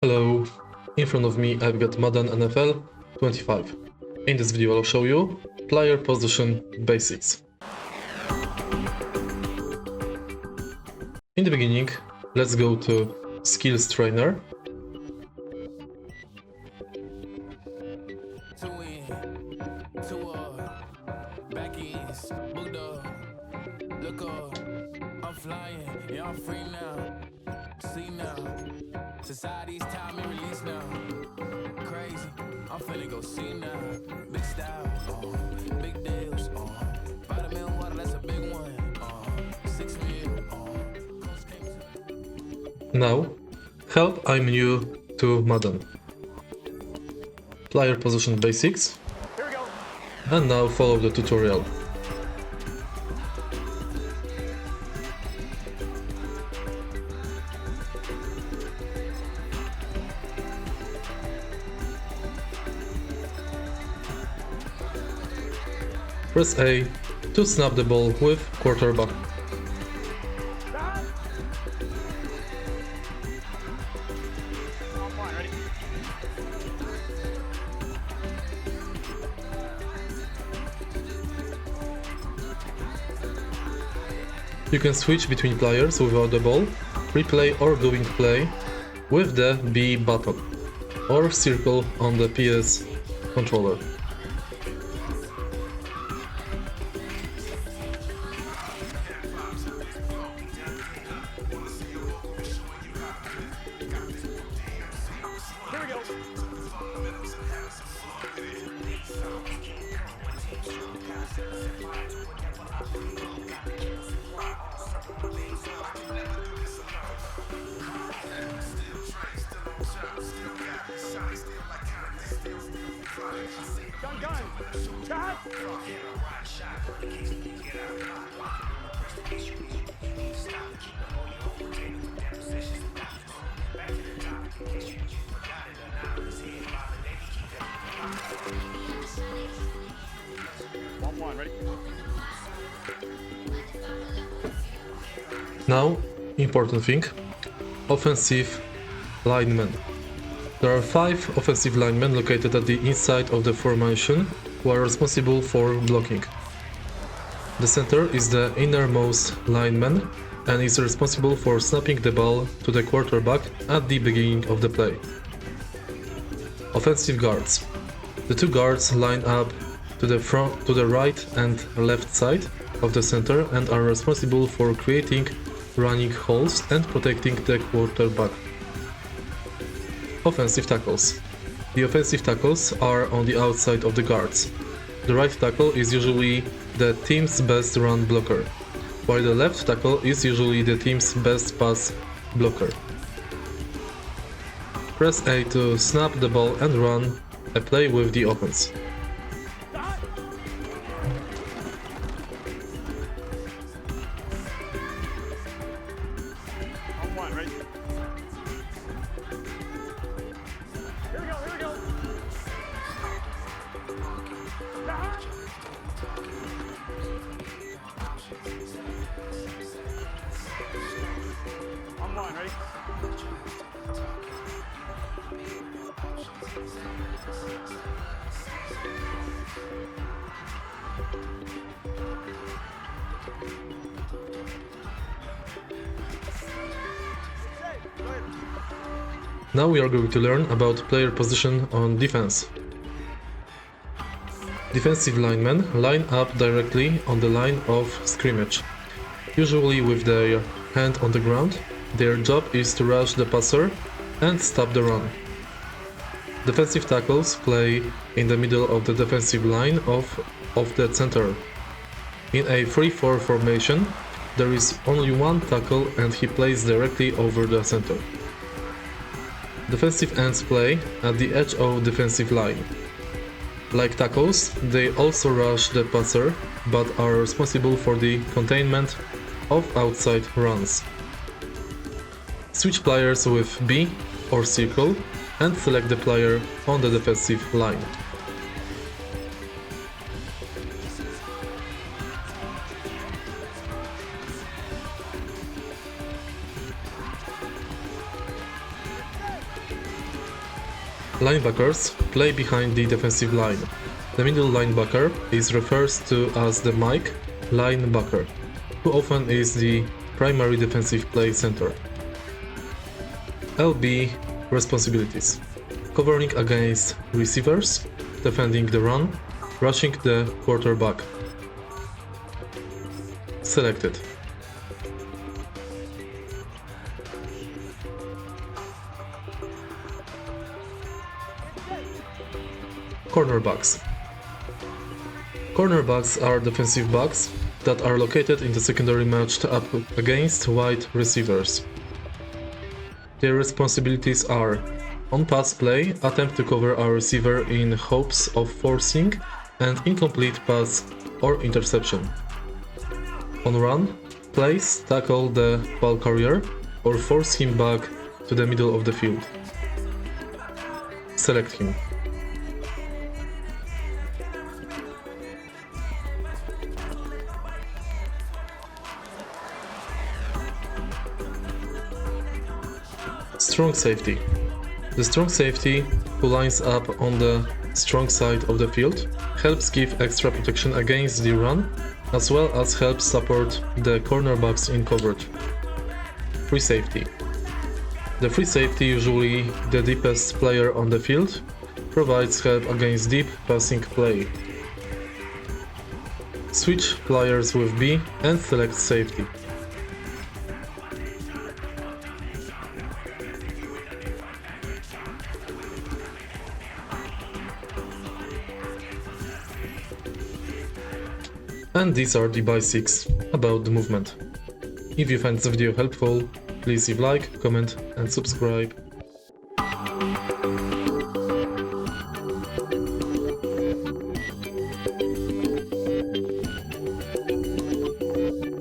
Hello, in front of me I've got Madden NFL 25. In this video I'll show you player position basics. In the beginning, let's go to Skills Trainer. Society's time and release now. Crazy, I'm finna go see now. Big style, big deals, vitamin water, that's a big one. 6 mil, Now, help, I'm new to Madden. Player position basics. Here we go. And now follow the tutorial. Press A to snap the ball with quarterback. You can switch between players without the ball, replay or doing play with the B button or circle on the PS controller. Here we go. Gun. Shot. One, ready? Now, important thing, offensive linemen. There are 5 offensive linemen located at the inside of the formation who are responsible for blocking. The center is the innermost lineman and is responsible for snapping the ball to the quarterback at the beginning of the play. Offensive guards. The 2 guards line up to the right and left side of the center and are responsible for creating running holes and protecting the quarterback. Offensive tackles. The offensive tackles are on the outside of the guards. The right tackle is usually the team's best run blocker, while the left tackle is usually the team's best pass blocker. Press A to snap the ball and run a play with the offense. One, ready? Here we go. On one, ready? Now we are going to learn about player position on defense. Defensive linemen line up directly on the line of scrimmage, usually with their hand on the ground. Their job is to rush the passer and stop the run. Defensive tackles play in the middle of the defensive line of the center. In a 3-4 formation, there is only one tackle and he plays directly over the center. Defensive ends play at the edge of defensive line. Like tackles, they also rush the passer, but are responsible for the containment of outside runs. Switch players with B or circle and select the player on the defensive line. Linebackers play behind the defensive line. The middle linebacker is referred to as the Mike linebacker, who often is the primary defensive play center. LB responsibilities: covering against receivers, defending the run, rushing the quarterback. Selected. Cornerbacks. Cornerbacks are defensive backs that are located in the secondary matched up against wide receivers. Their responsibilities are: on pass play, attempt to cover a receiver in hopes of forcing an incomplete pass or interception. On run, place, tackle the ball carrier or force him back to the middle of the field. Select him. Strong safety. The strong safety, who lines up on the strong side of the field, helps give extra protection against the run, as well as helps support the cornerbacks in coverage. Free safety. The free safety, usually the deepest player on the field, provides help against deep passing play. Switch players with B and select safety. And these are the basics about the movement. If you find this video helpful, please leave like, comment and subscribe.